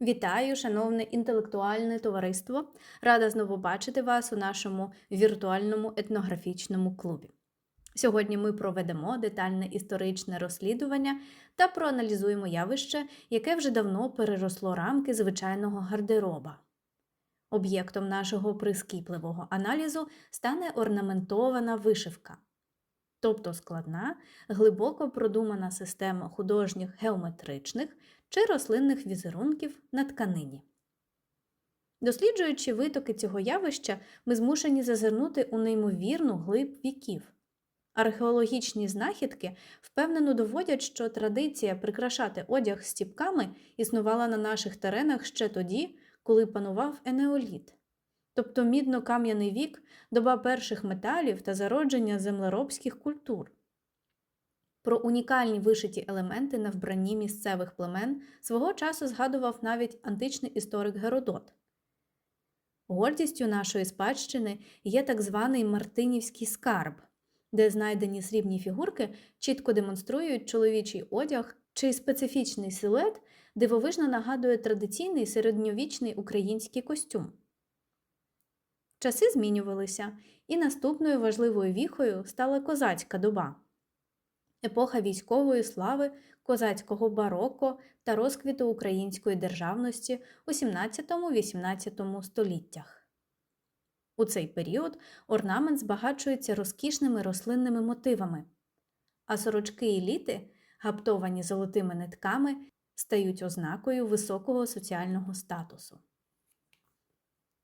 Вітаю, шановне інтелектуальне товариство! Рада знову бачити вас у нашому віртуальному етнографічному клубі. Сьогодні ми проведемо детальне історичне розслідування та проаналізуємо явище, яке вже давно переросло рамки звичайного гардероба. Об'єктом нашого прискіпливого аналізу стане орнаментована вишивка, тобто складна, глибоко продумана система художніх геометричних чи рослинних візерунків на тканині. Досліджуючи витоки цього явища, ми змушені зазирнути у неймовірну глиб віків. Археологічні знахідки впевнено доводять, що традиція прикрашати одяг стіпками існувала на наших теренах ще тоді, коли панував енеоліт, тобто мідно-кам'яний вік, доба перших металів та зародження землеробських культур. Про унікальні вишиті елементи на вбранні місцевих племен свого часу згадував навіть античний історик Геродот. Гордістю нашої спадщини є так званий Мартинівський скарб, де знайдені срібні фігурки чітко демонструють чоловічий одяг, чий специфічний силует дивовижно нагадує традиційний середньовічний український костюм. Часи змінювалися, і наступною важливою віхою стала козацька доба. Епоха військової слави, козацького бароко та розквіту української державності у 17-18 століттях. У цей період орнамент збагачується розкішними рослинними мотивами, а сорочки і літи, гаптовані золотими нитками, стають ознакою високого соціального статусу.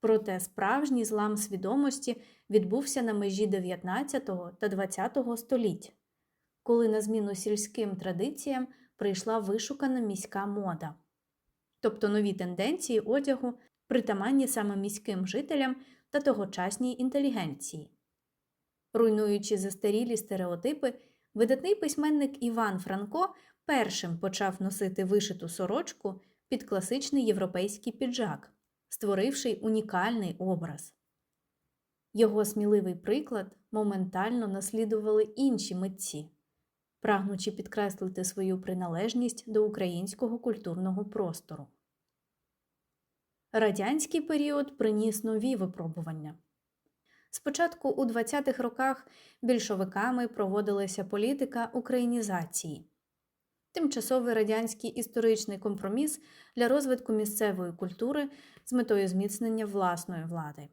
Проте справжній злам свідомості відбувся на межі 19 та 20 століть, коли на зміну сільським традиціям прийшла вишукана міська мода. Тобто нові тенденції одягу, притаманні саме міським жителям та тогочасній інтелігенції. Руйнуючи застарілі стереотипи, видатний письменник Іван Франко першим почав носити вишиту сорочку під класичний європейський піджак, створивши унікальний образ. Його сміливий приклад моментально наслідували інші митці, прагнучи підкреслити свою приналежність до українського культурного простору. Радянський період приніс нові випробування. Спочатку у 20-х роках більшовиками проводилася політика українізації. Тимчасовий радянський історичний компроміс для розвитку місцевої культури з метою зміцнення власної влади.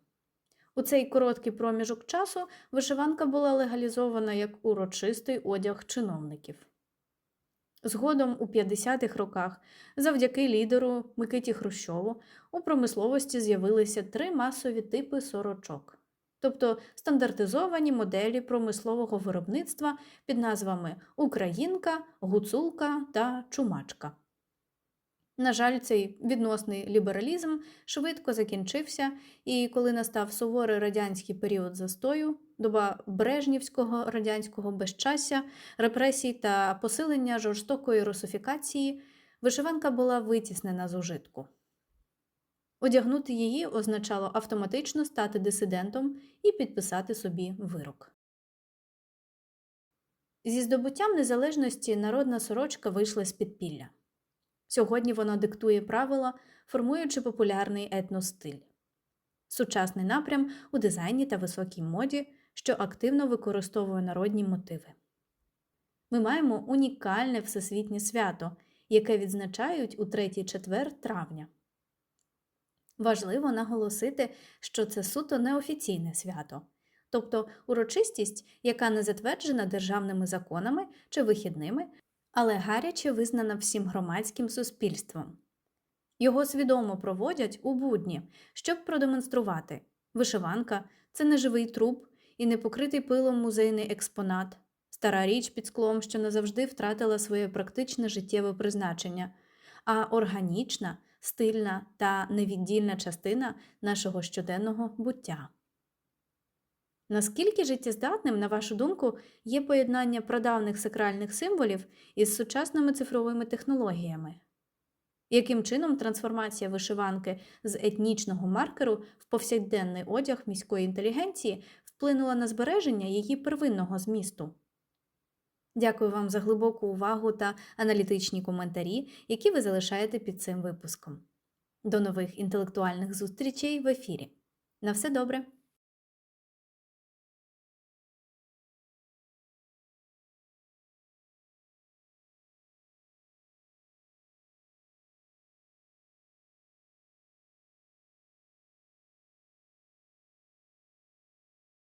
У цей короткий проміжок часу вишиванка була легалізована як урочистий одяг чиновників. Згодом у 50-х роках, завдяки лідеру Микиті Хрущову, у промисловості з'явилися 3 масові типи сорочок, тобто стандартизовані моделі промислового виробництва під назвами «Українка», «Гуцулка» та «Чумачка». На жаль, цей відносний лібералізм швидко закінчився, і коли настав суворий радянський період застою, доба брежнівського радянського безчастя, репресій та посилення жорстокої русифікації, вишиванка була витіснена з ужитку. Одягнути її означало автоматично стати дисидентом і підписати собі вирок. Зі здобуттям незалежності народна сорочка вийшла з підпілля. Сьогодні вона диктує правила, формуючи популярний етностиль. Сучасний напрям у дизайні та високій моді, що активно використовує народні мотиви. Ми маємо унікальне всесвітнє свято, яке відзначають у 3-4 травня. Важливо наголосити, що це суто неофіційне свято, тобто урочистість, яка не затверджена державними законами чи вихідними, але гаряче визнана всім громадським суспільством. Його свідомо проводять у будні, щоб продемонструвати – вишиванка – це не живий труп і не покритий пилом музейний експонат, стара річ під склом, що назавжди втратила своє практичне життєве призначення, а органічна, стильна та невіддільна частина нашого щоденного буття. Наскільки життєздатним, на вашу думку, є поєднання прадавних сакральних символів із сучасними цифровими технологіями? Яким чином трансформація вишиванки з етнічного маркеру в повсякденний одяг міської інтелігенції вплинула на збереження її первинного змісту? Дякую вам за глибоку увагу та аналітичні коментарі, які ви залишаєте під цим випуском. До нових інтелектуальних зустрічей в ефірі. На все добре!